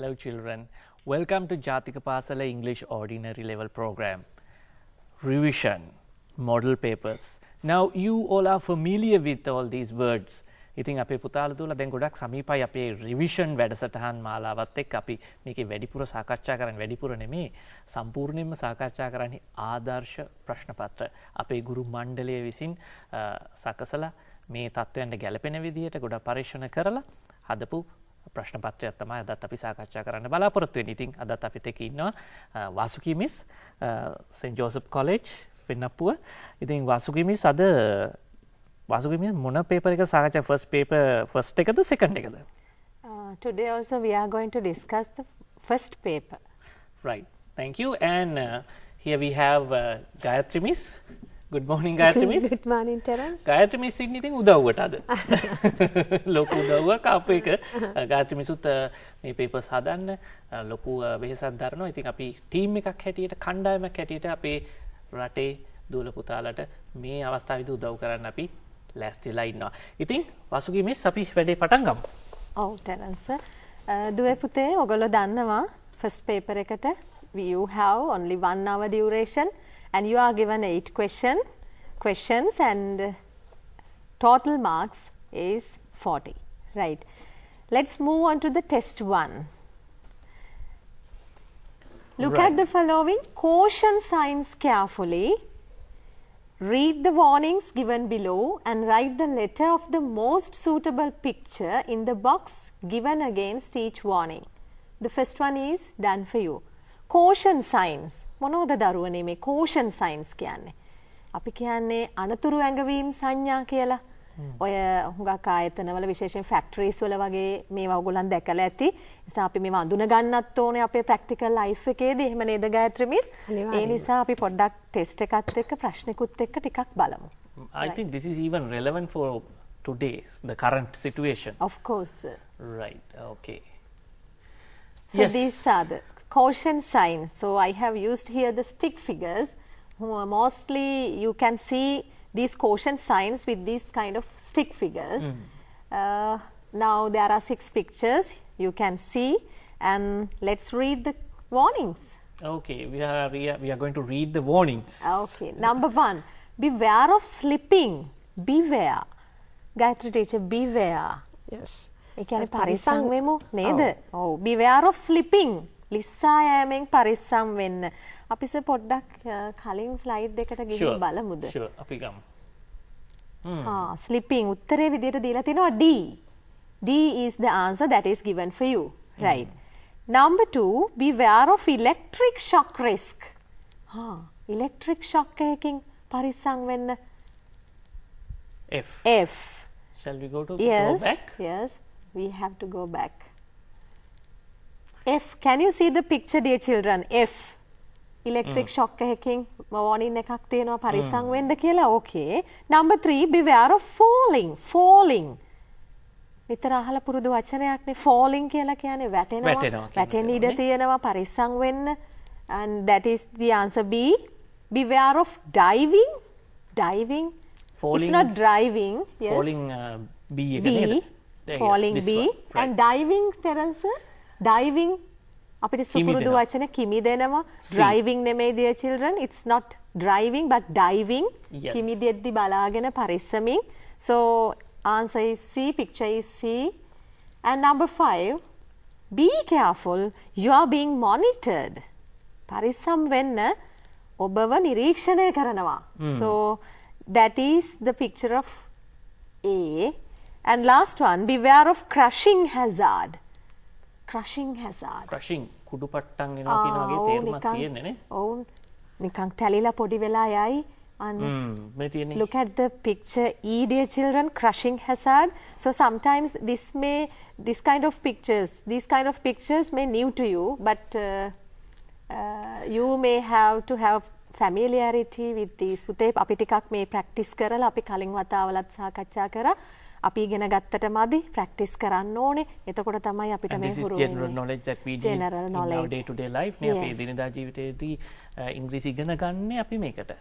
Hello children, welcome to Jathikapasala English Ordinary Level Program. Revision, model papers. Now you all are familiar with all these words. ඉතින් අපේ පුතාලා තුල දැන් ගොඩක් සමීපයි අපේ රිවිෂන් වැඩසටහන් මාලාවත් එක්ක අපි මේකේ වැඩිපුර සාකච්ඡා කරන්නේ වැඩිපුර නෙමෙයි සම්පූර්ණයෙන්ම සාකච්ඡා කරන්නේ ආදර්ශ ප්‍රශ්න පත්‍ර අපේ ගුරු මණ්ඩලය විසින් සකසලා මේ තත්ත්වයන්ට ගැලපෙන විදිහට ගොඩක් පරීක්ෂණ කරලා හදපු ප්‍රශ්න පත්‍රයක් තමයි අදත් අපි සාකච්ඡා කරන්න බලාපොරොත්තු වෙන්නේ. ඉතින් අදත් අපිත් එක්ක ඉන්නවා වාසුකී මිස් සෙන්ට් ජෝසප් කොලෙජ් වෙන්නප්පුව. ඉතින් වාසුකී මිස් අද වාසුකී මිස් මොන පේපර් එක සාකච්ඡා first එකද second එකද? Today also we are going to discuss the first paper. Right. Thank you. And here we have Gayatri Miss. Good morning, Gayatri Miss. Good morning, Terence. Gayatri Miss ඉන්නේ ඉතින් උදව්වට අද. ලොකු උදව්වක් ආපු එක. Gayatri Miss උත් මේ papers හදන්න ලොකු වෙහෙසක් දරනවා. ඉතින් අපි ටීම් එකක් හැටියට කණ්ඩායමක් හැටියට අපේ රටේ දුවල පුතාලට මේ අවස්ථාවේදී උදව් කරන්න අපි ලෑස්තිලා ඉන්නවා. ඉතින් වාසුකී මිස් අපි වැඩේ පටන් ගමු. ඔව් Terence. දුවේ පුතේ ඔයගොල්ලෝ දන්නවා first paper එකට you have only 1 hour duration and you are given 8 questions and total marks is 40. Right. Let's move on to the test 1. Look at the following caution signs carefully. Read the warnings given below and write the letter of the most suitable picture in the box given against each warning. The first one is done for you. Caution signs. මොනවද දරුවනේ මේ caution signs කියන්නේ? අපි කියන්නේ අනතුරු ඇඟවීම් සංඥා කියලා. ඔය හුඟක් ආයතනවල විශේෂයෙන් ෆැක්ටරිස් වල වගේ මේවා ඔයගොල්ලන් දැකලා ඇති. නිසා අපි මේවා අඳුන ගන්නත් ඕනේ අපේ ප්‍රැක්ටිකල් ලයිෆ් එකේදී. එහෙම නේද ගායත්‍රි මිස්? ඒ නිසා අපි පොඩ්ඩක් ටෙස්ට් එකත් එක්ක ප්‍රශ්නිකුත් එක්ක ටිකක් බලමු. I think this is even relevant for today's the current situation. Of course. Right. Okay. So these are the caution signs. So I have used here the stick figures. Mostly you can see these caution signs with these kind of stick figures. Now there are 6 pictures you can see and let's read the warnings. Okay, we are going to read the warnings. Okay, number 1, beware of slipping. Beware. Gayatri teacher, beware. Yes. ඒ කියන්නේ පරිස්සම් වෙමු නේද? ඔව්, beware of slipping. ලිස්සා යෑමෙන් පරිස්සම් වෙන්න. අපි පොඩ්ඩක් කලින් ස්ලයිඩ් එකට ගිහින් බලමුද? Sure, අපි ගමු. Slipping උත්තරේ විදියට දීලා තිනවා D. D is the answer that is given for you. Right. Number 2, beware of electric shock risk. electric shock එකකින් පරිස්සම් වෙන්න. F. Shall we go back? Yes, we have to go back. F. Can you see the picture, dear children? F. Electric shock එකකින් warning එකක් තියෙනවා පරිස්සම් වෙන්න කියලා. Okay. Number 3, beware of falling. විතර අහලා පුරුදු වචනයක් නේ falling කියලා කියන්නේ වැටෙනවා. වැටෙන්න ඉඩ තියෙනවා පරිස්සම් වෙන්න. And that is the answer B. Beware of diving. Falling. It's not driving. Yes. Falling B එක නේද? Falling yes, B. right. And diving, Terence? Diving අපිට සුපුරුදු වචන කිමි දෙනවා. Driving නෙමෙයි dear children. It's not driving but diving. Yes. කිමි දෙද්දි බලාගෙන පරිස්සමින්. So answer is C. Picture is C. And number 5, be careful. You are being monitored. පරිස්සම් වෙන්න ඔබව නිරීක්ෂණය කරනවා. So that is the picture of A. And last one, beware of crushing hazard. Crushing කුඩු පට්ටම් වෙනවා කියන වගේ තේරුමක් තියෙන්නේ නේ. ඔව්. නිකන් තැලිලා පොඩි වෙලා යයි. මේ තියෙන්නේ. Look at the picture E, dear children, crushing hazard. So sometimes these kind of pictures may new to you, but you may have to have familiarity with these. පුතේ අපි ටිකක් මේ practice කරලා අපි කලින් වතාවලත් සාකච්ඡා කරා. අපි ඉගෙන ගත්තට මදි ප්‍රැක්ටිස් කරන්න ඕනේ. එතකොට තමයි අපිට මේ හුරු වෙන්නේ. General knowledge that we need in our day to day life. මේ අපේ දිනදා ජීවිතයේදී ඉංග්‍රීසි ඉගෙන ගන්න අපි මේකට.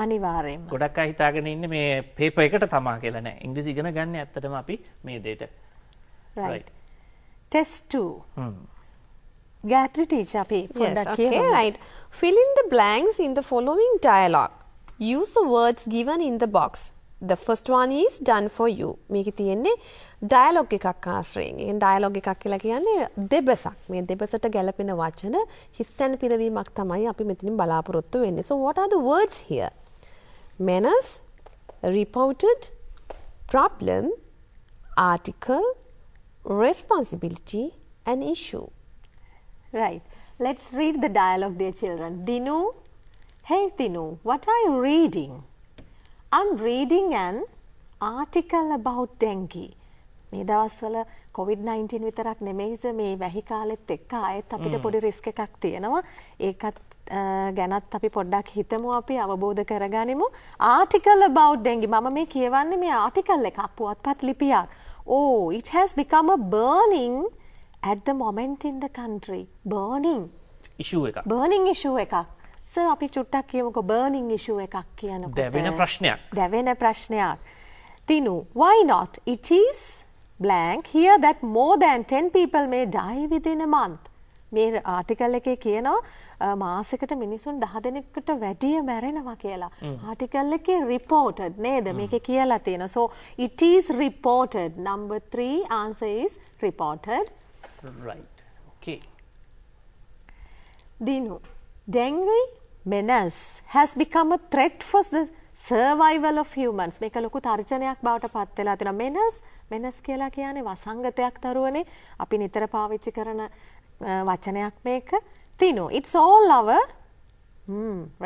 අනිවාර්යයෙන්ම. ගොඩක් අය හිතාගෙන ඉන්නේ මේ පේපර් එකට තමා කියලා නෑ. ඉංග්‍රීසි ඉගෙන ගන්න ඇත්තටම අපි මේ දෙයට. Right. Test 2. Gayatri teacher අපි Yes, පොඩ්ඩක් okay, කියමු. right. Fill in the blanks in the following dialogue. Use the words given in the box. The first one is done for you. මේකේ තියෙන්නේ dialogue එකක් ආශ්‍රයෙන්. ඒ dialogue එකක් කියලා කියන්නේ දෙබසක්. මේ දෙබසට ගැලපෙන වචන හිස්සෙන් පිරවීමක් තමයි අපි මෙතනින් බලාපොරොත්තු වෙන්නේ. So what are the words here? Menace, reported, problem, article, responsibility and issue. Right. Let's read the dialogue, dear children. Dinu, hey Dinu, what are you reading? I'm reading an article about dengue. මේ දවස්වල COVID-19 විතරක් නෙමෙයිද මේ වැහි කාලෙත් එක්ක ආයෙත් අපිට පොඩි රිස්ක් එකක් තියෙනවා. ඒකත් ගැනත් අපි පොඩ්ඩක් හිතමු අපි අවබෝධ කරගනිමු. Article about dengue. මම මේ කියවන්නේ මේ ආටිකල් එකක් පුවත්පත් ලිපියක්. Oh, it has become a burning at the moment in the country. Burning. issue එකක්. Burning issue එකක්. සර් අපි චුට්ටක් කියමුකෝ burning issue එකක් කියනකොට. දැවෙන ප්‍රශ්නයක්. දැවෙන ප්‍රශ්නයක්. Tinu, why not? It is blank here that more than 10 people may die within a month. මේ ආටිකල් එකේ කියනවා මාසෙකට මිනිසුන් 10 දෙනෙකුට වැඩිය මැරෙනවා කියලා. ආටිකල් එකේ reported නේද? මේකේ කියලා තියෙනවා. So it is reported. Number 3 answer is reported. Right. Okay. Dinu, dengue menace has become a threat for the survival of humans. මේක ලොකු තර්ජනයක් බවට පත් වෙලා තියෙනවා. menace කියලා කියන්නේ වසංගතයක් දරුවනේ. අපි නිතර පාවිච්චි කරන වචනයක් මේක. Dinu, it's all our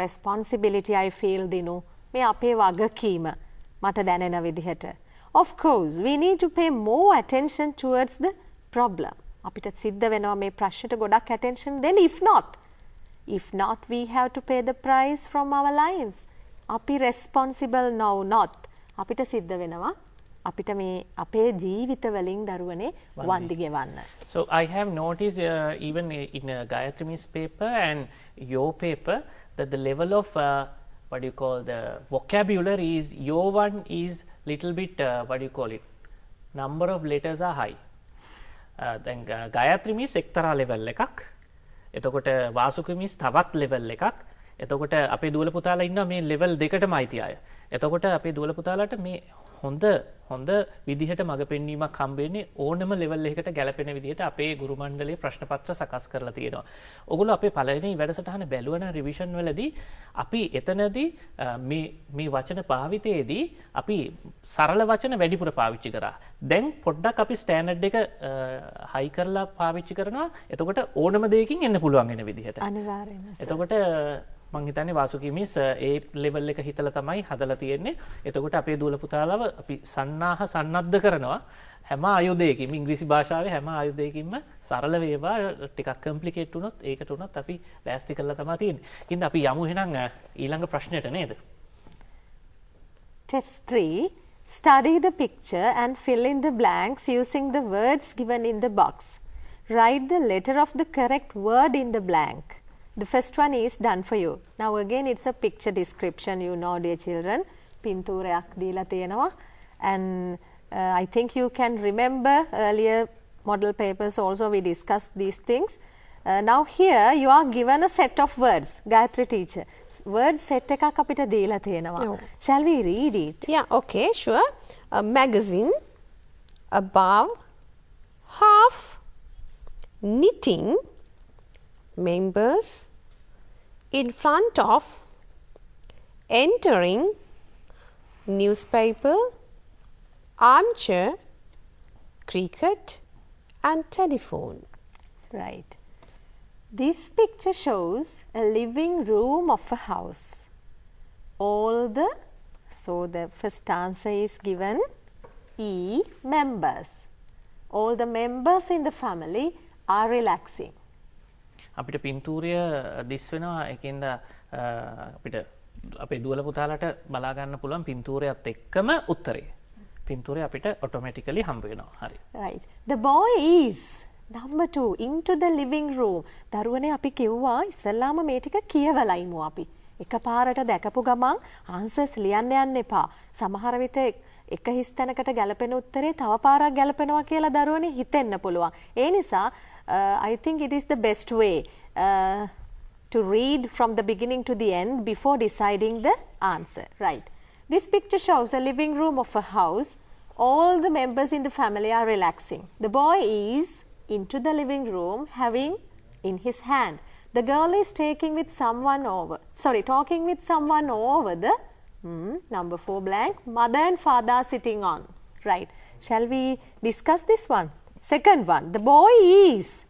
responsibility I feel Dinu. මේ අපේ වගකීම මට දැනෙන විදිහට. Of course, we need to pay more attention towards the problem. අපිට සිද්ධ වෙනවා මේ ප්‍රශ්නෙට ගොඩක් attention දෙන්න. If not, we have to pay the price from our lives. අපි responsible now not. අපිට සිද්ධ වෙනවා අපිට මේ අපේ ජීවිත වලින් දරුවනේ වන්දි ගෙවන්න. So I have noticed even in Gayatri's paper and your paper that the level of what do you call the vocabulary is your one is little bit what do you call it, number of letters are high. Then Gayatri means එක්තරා level එකක්. එතකොට වාසුක means තවත් level එකක්. එතකොට අපේ දුවල පුතාලා ඉන්නවා මේ level දෙකටම අයිති අය. එතකොට අපේ දුවල පුතාලාට මේ හොඳ විදිහට මඟ පෙන්වීමක් හම්බෙන්නේ ඕනම level එකකට ගැලපෙන විදිහට අපේ ගුරු මණ්ඩලයේ ප්‍රශ්න පත්‍ර සකස් කරලා තියෙනවා. ඔගොල්ලෝ අපේ පළවෙනි වැඩසටහන බැලුවන රිවිෂන් වලදී අපි එතනදී මේ වචන භාවිතයේදී අපි සරල වචන වැඩිපුර පාවිච්චි කරා. දැන් පොඩ්ඩක් අපි ස්ටෑන්ඩඩ් එක හයි කරලා පාවිච්චි කරනවා. එතකොට ඕනම දෙයකින් එන්න පුළුවන් වෙන විදිහට. අනිවාර්යයෙන්ම. එතකොට මං හිතන්නේ වාසුකී මිස් ඒ ලෙවල් එක හිතලා තමයි හදලා තියෙන්නේ. එතකොට අපේ දුවල පුතාලව අපි සන්නද්ධ කරනවා හැම ආයුධයකින්ම ඉංග්‍රීසි භාෂාවේ හැම ආයුධයකින්ම සරල වේවා ටිකක් කම්ප්ලිකේට් වුණොත් ඒකට උනත් අපි ලෑස්ති කරලා තමයි තියෙන්නේ. ඉතින් අපි යමු එහෙනම් ඊළඟ ප්‍රශ්නෙට නේද? Test 3. Study the picture and fill in the blanks using the words given in the box. Write the letter of the correct word in the blank. The first one is done for you. Now again it's a picture description, you know dear children. පින්තූරයක් දීලා තියෙනවා. And I think you can remember earlier model papers also we discussed these things. Now here you are given a set of words. Gayatri teacher. Word set එකක් අපිට දීලා තියෙනවා. Shall we read it? Yeah, okay, sure. A magazine, above, half, knitting, members, in front of, entering, newspaper, armchair, cricket and telephone. Right. This picture shows a living room of a house. So the first answer is given E, members. All the members in the family are relaxing. අපිට පින්තූරය දිස් වෙනවා. ඒකෙන්ද අපිට අපේ දුවල පුතාලට බලා ගන්න පුළුවන් පින්තූරයත් එක්කම උත්තරේ. පින්තූරය අපිට ඔටෝමැටිකලි හම්බ වෙනවා. හරි. Right. The boy is number 2 into the living room. දරුවනේ අපි කිව්වා ඉස්සල්ලාම මේ ටික කියවලා ඉමු අපි. එකපාරට දැකපු ගමන් ආන්සර්ස් ලියන්න යන්න එපා. සමහර විට එක හිස් තැනකට ගැලපෙන උත්තරේ තව පාරක් ගැලපෙනවා කියලා දරුවනේ හිතෙන්න පුළුවන්. ඒ නිසා I think it is the best way to read from the beginning to the end before deciding the answer. Right. This picture shows a living room of a house. All the members in the family are relaxing. The boy is into the living room having in his hand. The girl is talking with someone over the number 4 blank. Mother and father are sitting on. Right. Shall we discuss this one? Second one. The boy is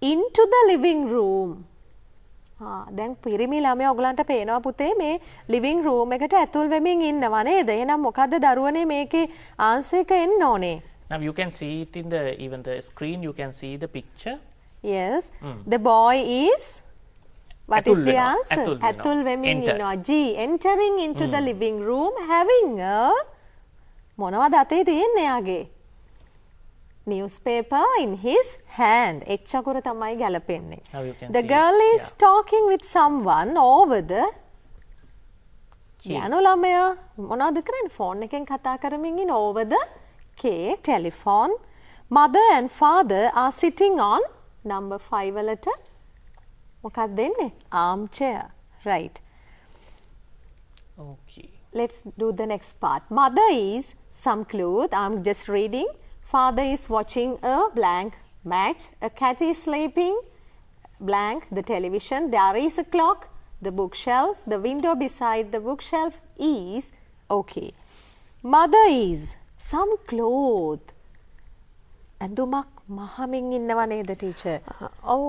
into the living room. දැන් පිරිමි ළමයා ඔයගලන්ට පේනවා පුතේ මේ living room එකට ඇතුල් වෙමින් ඉන්නවා නේද? එහෙනම් මොකද්ද දරුවනේ මේකේ ආන්සර් එක එන්න ඕනේ? Now you can see it in the even the screen, you can see the picture. Yes. The boy is what is the answer? ඇතුල් වෙමින් ඉන්නවා. G. Entering into the living room having a මොනවද අතේ තියෙන්නේ යාගේ? Newspaper in his hand. H අකුර තමයි ගැලපෙන්නේ. The girl is talking with someone over the යනු ළමයා මොනවද කරන්නේ? ෆෝන් එකෙන් කතා කරමින් ඉන්න over the K telephone. Mother and father are sitting on number 5 වලට මොකක්ද දෙන්නේ? Armchair. Right. Okay. Let's do the next part. Mother is some clothes. I'm just reading. Father is watching a blank match. A cat is sleeping. Blank the television. There is a clock. The bookshelf. The window beside the bookshelf is okay. Mother is some clothes. ඇඳුමක් මහමින් ඉන්නව නේද teacher? ඔව්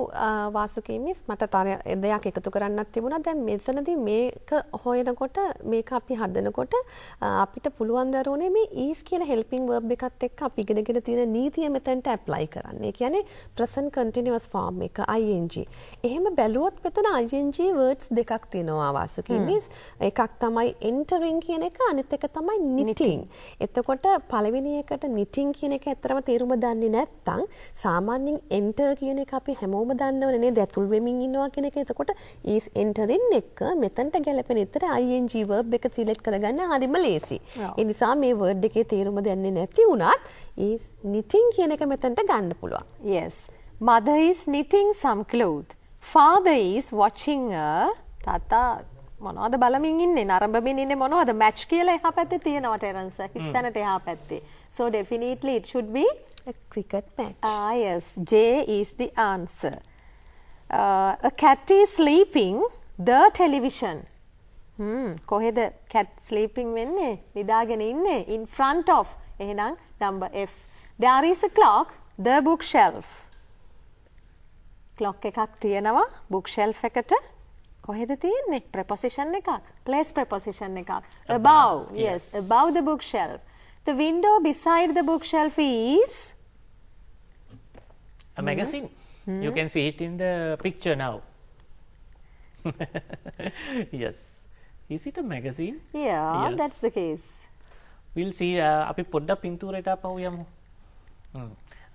වාසුකී miss මට තව දෙයක් එකතු කරන්නත් තිබුණා. දැන් මෙතනදී මේක හොයනකොට මේක අපි හදනකොට අපිට පුළුවන් දරුවනේ මේ is කියන helping verb එකත් එක්ක අපි ඉගෙනගෙන තියෙන නීතිය මෙතනට apply කරන්න. ඒ කියන්නේ present continuous form එක ing. එහෙම බැලුවොත් මෙතන ing words දෙකක් තියෙනවා වාසුකී මිස්. එකක් තමයි entering කියන එක අනිත් එක තමයි knitting. එතකොට පළවෙනි එකට knitting කියන එක ඇත්තටම තේරුම දන්නේ නැත්නම් සාමාන්‍යයෙන් enter කියන එක අපි හැමෝම දන්නවනේ නේද? ඇතුල් වෙමින් ඉන්නවා කියන එක. එතකොට is entering එක මෙතනට ගැලපෙන ඉතර ing verb එක select කරගන්න හරිම ලේසි. ඒ නිසා මේ word එකේ තේරුම දන්නේ නැති වුණත් is knitting කියන එක මෙතනට ගන්න පුළුවන්. Yes. Mother is knitting some clothes. Father is watching a තාත්තා මොනවද බලමින් ඉන්නේ? නරඹමින් ඉන්නේ මොනවද? match කියලා එහා පැත්තේ තියෙනවා ටෙරන්ස්. හිස්තැනට එහා පැත්තේ. So definitely it should be a cricket match. Yes, J is the answer. A cat is sleeping. The television. කොහෙද cat sleeping වෙන්නේ? නිදාගෙන ඉන්නේ. In front of. එහෙනම් number F. There is a clock. The bookshelf. clock එකක් තියෙනවා bookshelf එකට. කොහෙද තියෙන්නේ? preposition එකක්. place preposition එකක්. Above. Yes, above the bookshelf. The window beside the bookshelf is a magazine. You can see it in the picture now. Yes. Is it a magazine? Yeah, yes. That's the case. We'll see. අපි පොඩ්ඩක් පින්තූරයට අපව යමු.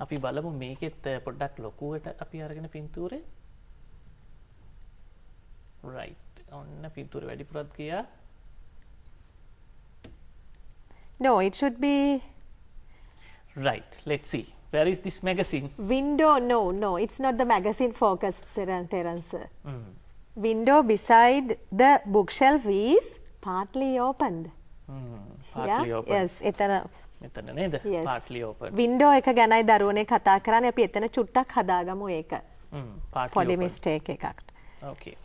අපි බලමු මේකෙත් පොඩ්ඩක් ලොකුවට අපි අරගෙන පින්තූරේ. Right. ඔන්න පින්තූරේ වැඩිපුරත් ගියා. No, it should be right. Let's see. Where is this magazine? Window. No, it's not the magazine focused, Terence. Window beside the bookshelf is partly opened. Partly open. Yes, එතන නේද? Partly open. Window එක ගැනයි දරුවනේ කතා කරන්නේ. අපි එතන චුට්ටක් හදාගමු ඒක. Partly පොඩි open. mistake එකක්. Okay.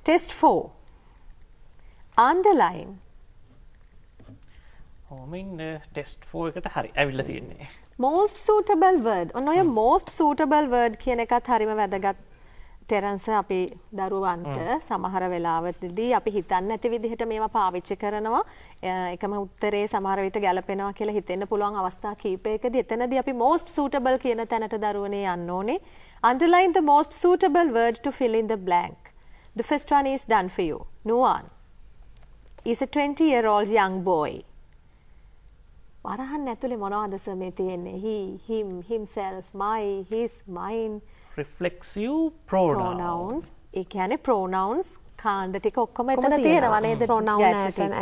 Test 4. Underline. test 4 එකට හරි ඇවිල්ලා තියෙන්නේ. Most suitable word. ඔන්න ඔය most suitable word කියන එකත් හරිම වැදගත්. ටෙරන්ස් අපි දරුවන්ට සමහර වෙලාවකදී අපි හිතන්නේ නැති විදිහට මේවා පාවිච්චි කරනවා. එකම උත්තරේ සමහර විට ගැලපෙනවා කියලා හිතෙන්න පුළුවන් අවස්ථා කීපයකදී එතනදී අපි most suitable කියන තැනට දරුවනේ යන්න ඕනේ. Underline the most suitable word to fill in the blank. The first one is done for you. Nuwan is a 20-year-old young boy. වරහන් ඇතුලේ මොනවද සර් මේ තියෙන්නේ? He, him, himself, my, his, mine. Reflexive pronouns. ඒ කියන්නේ pronouns කාණ්ඩ ටික ඔක්කොම එතන තියෙනවා නේද? Pronoun as an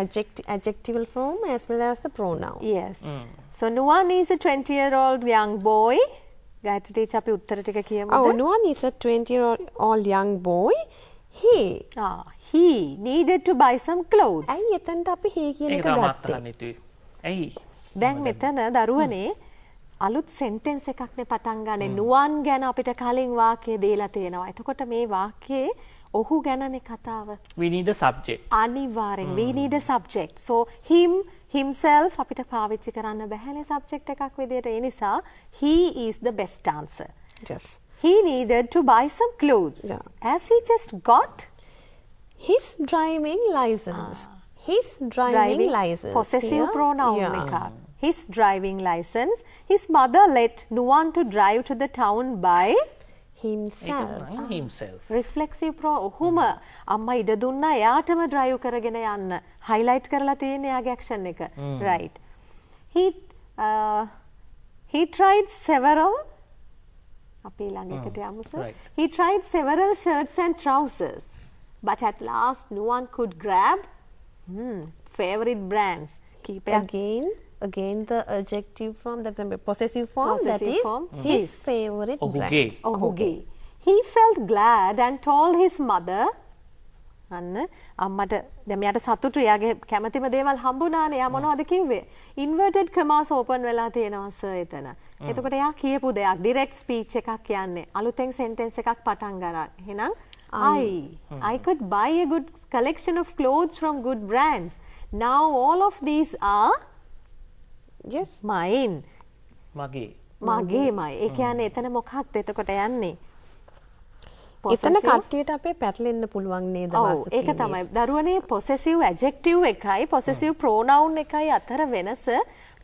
adjectival form as well as the pronoun. Yes. So Nuwan is a 20-year-old young boy. Gayathri teacher අපි උත්තර ටික Oh, කියමුද? no one is a 20-year-old young boy. He needed to buy some clothes. ඇයි එතනට අපි he කියන ඒක එක තමයි ගත්තේ? අහන්න හිතුවේ. ඇයි? දැන් මෙතන දරුවනේ අලුත් සෙන්ටෙන්ස් එකක්නේ පටන් ගන්නේ. නුවන් ගැන අපිට කලින් වාක්‍ය දීලා තියෙනවා. එතකොට මේ වාක්‍යයේ ඔහු ගැනනේ කතාව. We need a subject. අනිවාර්යෙන් we need a subject. So himself අපිට පාවිච්චි කරන්න බැහැනේ subject එකක් විදියට. ඒ නිසා he is the best answer. Yes. He needed to buy some clothes. Yeah. As he just got His driving license. His driving license. possessive here. pronoun Yeah. එකක්. His driving license. His mother let Nuwan to drive to the town by Himself. himself. reflexive pronoun. ඔහුම අම්මා ඉඩ දුන්නා එයාටම drive කරගෙන යන්න. highlight කරලා තියෙන එයාගේ action එක. Right. He tried several අපි ළඟකට යමු sir. Right. He tried several shirts and trousers. But at last no one could grab favorite brands. Again the adjective form, that's the possessive form, that Possessive is form, his his. favorite ඔහුගේ. brands. ඔහුගේ. He felt glad and told his mother අන්න අම්මට දැන් මෙයාට සතුටු එයාගේ කැමතිම දේවල් හම්බුණානේ. එයා මොනවද කිව්වේ? inverted commas open වෙලා තියෙනවා සර් එතන. එතකොට එයා කියපු දෙයක් direct speech එකක් කියන්නේ. අලුතෙන් sentence එකක් පටන් ගන්න. එහෙනම් I could buy a good collection of clothes from good brands. Now all of these are Yes. mine. මගේ. ඒ කියන්නේ එතන මොකක්ද එතකොට යන්නේ? එතන කට්ටියට අපේ පැටලෙන්න පුළුවන් නේද ඔව් වාසුකී ඒක තමයි. miss? දරුවනේ possessive adjective එකයි possessive pronoun එකයි අතර වෙනස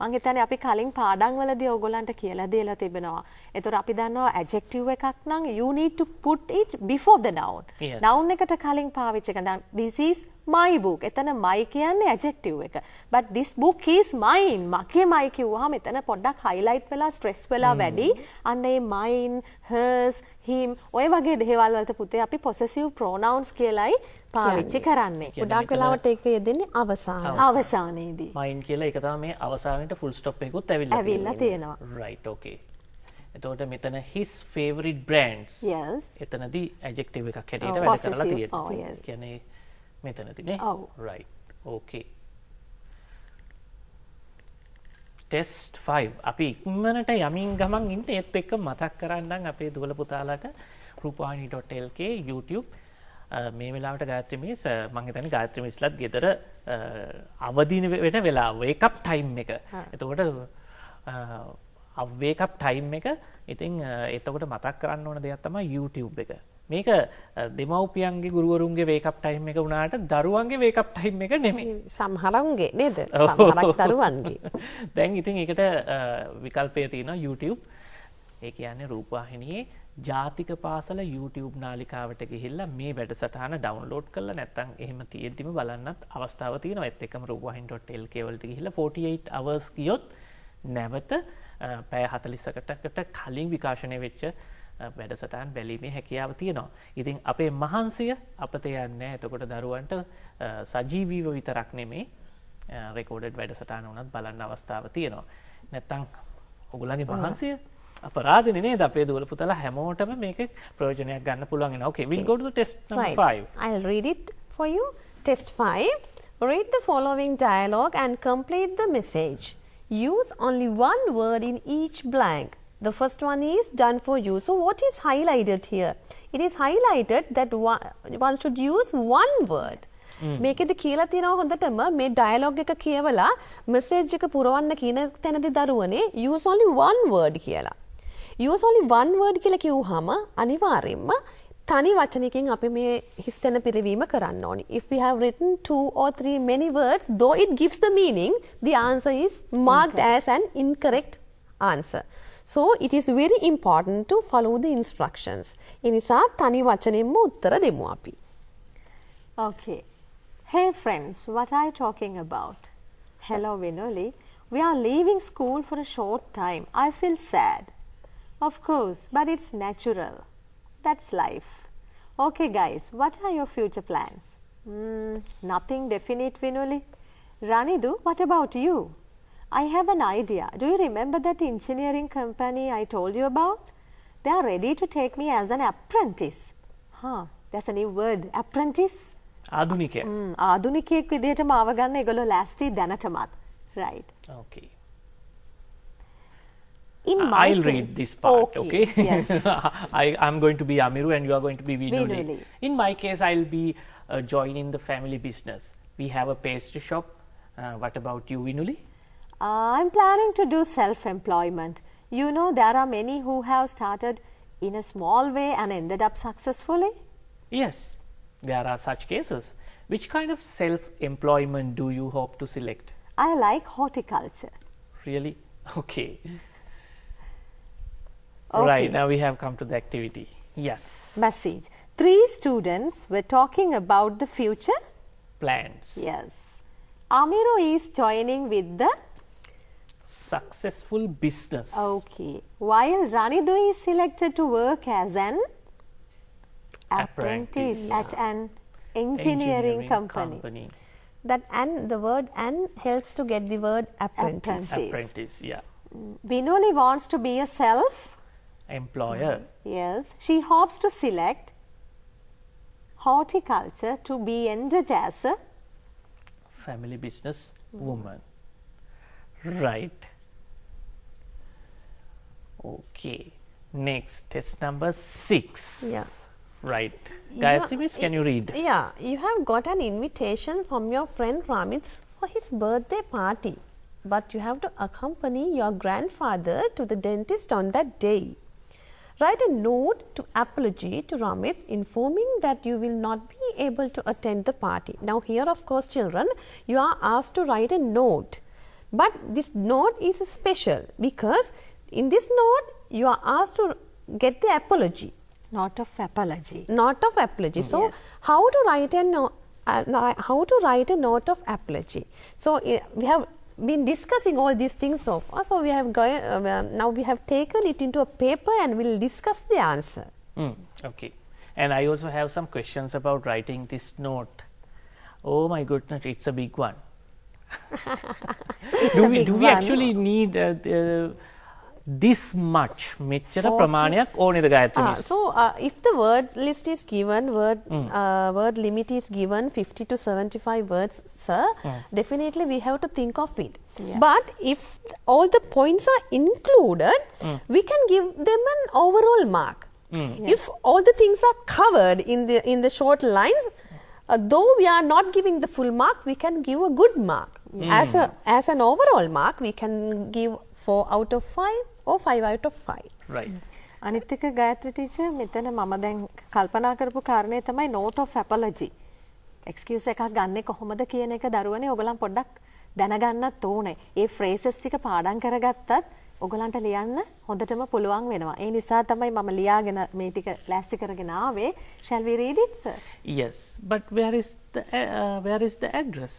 මම හිතන්නේ අපි කලින් පාඩම් වලදී ඕගොල්ලන්ට කියලා දීලා තිබෙනවා. ඒතර අපි දන්නවා adjective එකක් නම් you need to put it before the noun. Yes. noun එකට කලින් පාවිච්චි කරනවා. This is my book. එතන my කියන්නේ adjective එක. But this book is mine. මගේමයි කිව්වහම එතන පොඩ්ඩක් highlight වෙලා stress වෙලා වැඩි. අන්න ඒ mine, hers, him ඔය වගේ දේවල් වලට පුතේ අපි possessive pronouns කියලායි පාවිච්චි කරන්නේ. ගොඩාක් වෙලාවට ඒක යෙදෙන්නේ අවසාන. අවසානයේදී. මයින් කියලා ඒක තමයි මේ අවසානයේ full stop එකකුත් ඇවිල්ලා තියෙනවා. right okay. එතකොට මෙතන his favorite brands. Yes. එතනදී adjective එකක් හැටියට ඔව්, වැඩ කරලා possessive. තියෙනවා. ඔව්, yes. කියන්නේ මෙතනදී නේ. ඔව්. right okay. test 5 අපි ඉක්මනට යමින් ගමන් ඉන්න ඒත් එක්ක මතක් කරන්නම් අපේ දුවල පුතාලාට rupavahini.lk YouTube මේ වෙලාවට ගායත්‍රි මිස් මම හිතන්නේ ගායත්‍රි මිස්ලත් ගෙදර අවදින වෙන වෙලාව wake up time එක. එතකොට wake up time එක ඉතින් එතකොට මතක් කරන්න ඕන දෙයක් තමයි YouTube එක. මේක දෙමව්පියන්ගේ ගුරුවරුන්ගේ wake up time එක වුණාට දරුවන්ගේ wake up time එක නෙමෙයි. සමහරුන්ගේ නේද? සමහරක් දරුවන්ගේ. දැන් ඉතින් ඒකට විකල්පය තියෙනවා YouTube. ඒ කියන්නේ රූපවාහිනියේ ජාතික පාසල YouTube නාලිකාවට ගිහිල්ලා මේ වැඩසටහන ඩවුන්ලෝඩ් කරලා නැත්නම් එහෙම තියෙද්දිම බලන්නත් අවස්ථාව තියෙනවා. ඒත් එක්කම rupavahini.lk වලට ගිහිල්ලා 48 hours ගියොත් නැවත පැය 40කට කලින් විකාශනය වෙච්ච වැඩසටහන් බැලීමේ හැකියාව තියෙනවා. ඉතින් අපේ මහන්සිය අපත යන්නේ නැහැ. එතකොට දරුවන්ට සජීවීව විතරක් නෙමේ රෙකෝඩඩ් වැඩසටහන උනත් බලන්න අවස්ථාව තියෙනවා. නැත්නම් ඔයගොල්ලන්ගේ මහන්සිය අපරාධනේ නේද අපේ දුවල පුතලා හැමෝටම මේකේ ප්‍රයෝජනයක් ගන්න පුළුවන් වෙනවා. Okay, we'll go to the test number 5. I'll read it for you. Test 5. Read the following dialogue and complete the message. Use only one word in each blank. The first one is done for you. So what is highlighted here? It is highlighted that one should use one word. මේකෙදි කියලා තියෙනවා හොඳටම මේ dialogue එක කියවලා message එක පුරවන්න කියන තැනදී දරුවනේ use only one word කියලා. use only one word කියලා කිව්වහම අනිවාර්යයෙන්ම තනි වචනයකින් අපි මේ හිස්තැන පිරවීම කරන්න ඕනි. If we have written 2 or 3 many words, though it gives the meaning, the answer is marked as an incorrect answer. So it is very important to follow the instructions. ඒ නිසා තනි වචනෙන්ම උත්තර දෙමු අපි. Okay. Hey friends, what are you talking about? Hello Vinoli. We are leaving school for a short time. I feel sad. Of course, but it's natural. That's life. Okay guys, what are your future plans? Nothing definite Vinoli. Ranidu, what about you? I have an idea. Do you remember that engineering company I told you about? They are ready to take me as an apprentice. Huh, that's a new word. Apprentice. ආදුනිකය. ආදුනිකයෙක් විදිහට මාව ගන්න ඒගොල්ලෝ ලෑස්ති දැනටමත්. Right. Okay. In my I'll case- read this part, okay? Yes. I'm going to be Amiru and you are going to be Vinuli. Vinuli. In my case, I'll be joining the family business. We have a pastry shop. What about you, Vinuli? I'm planning to do self-employment. You know, there are many who have started in a small way and ended up successfully. Yes, there are such cases. Which kind of self-employment do you hope to select? I like horticulture. Really? Okay. Okay. Right, now we have come to the activity. Yes. Message. 3 students were talking about the future. Plans. Yes. Amiru is joining with the Successful business. okay. While Ranidu is selected to work as an apprentice at an engineering company. That and the word and helps to get the word apprentice. Apprentice, yeah. Vinoli wants to be a self. Employer. Yes. She hopes to select horticulture to be ended as a Family business woman. Right. Okay. Next, test number 6. Yeah. Right. Gayatri Miss, can you read? Yeah, you have got an invitation from your friend Ramit for his birthday party, but you have to accompany your grandfather to the dentist on that day. Write a note to apology to Ramit informing that you will not be able to attend the party. Now here, of course, children, you are asked to write a note, but this note is special because in this note you are asked to get the apology. not of apology. Not of apology. So, Yes. how to write a note of apology? So, we have been discussing all these things so far. So, we have now we have taken it into a paper and we'll discuss the answer. Okay. And I also have some questions about writing this note. Oh my goodness, it's a big one. do we actually need this much? මෙච්චර ප්‍රමාණයක් ඕනේද Gayathri miss? So, if the word list is given, word limit is given 50 to 75 words, sir, definitely we have to think of it. But if all the points are included, we can give them an overall mark. If all the things are covered in the short lines, though we are not giving the full mark, we can give a good mark. As an overall mark, we can give 4 out of 5 or 5 out of 5. Right. අනිත් එක Gayathri teacher මෙතන මම දැන් කල්පනා කරපු කාරණේ තමයි note of apology. excuse එකක් ගන්නෙ කොහොමද කියන එක දරුවනේ ඔයගලන් පොඩ්ඩක් දැනගන්නත් ඕනේ. ඒ phrases ටික පාඩම් කරගත්තත් ඔයගලන්ට ලියන්න හොඳටම පුළුවන් වෙනවා. ඒ නිසා තමයි මම ලියාගෙන මේ ටික ලෑස්ති කරගෙන ආවේ. Shall we read it, sir? Yes, but where is the address?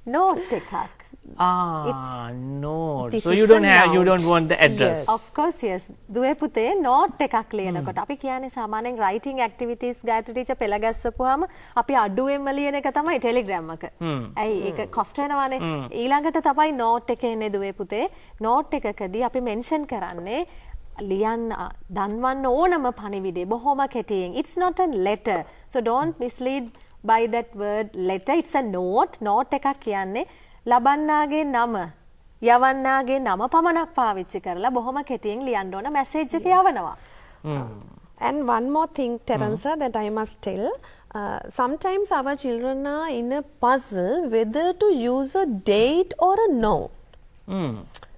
Note එකක්. No. This So is you a you note. don't want the address. Yes. Of course, yes. දුවේ පුතේ note එකක් ලියනකොට අපි කියන්නේ සාමාන්‍යයෙන් writing activities ගායත්‍රි ටීචර් පෙළ ගැස්සපුවාම අපි අඩුවෙන්ම ලියන එක තමයි Telegram එක. ඇයි ඒක cost වෙනවානේ. ඊළඟට තමයි note එක එන්නේ දුවේ පුතේ. note එකකදී අපි mention කරන්නේ ලියන්න දන්වන්න ඕනම පණිවිඩය බොහොම කෙටියෙන්. It's not a letter. So don't mislead by that word letter. It's a note. note එකක් කියන්නේ ලබන්නාගේ නම යවන්නාගේ නම පමණක් පාවිච්චි කරලා බොහොම කෙටියෙන් ලියන්න ඕන මැසේජ් එක යවනවා. And one more thing, Teresa, that I must tell. Sometimes our children are in a puzzle whether to use a date or a note.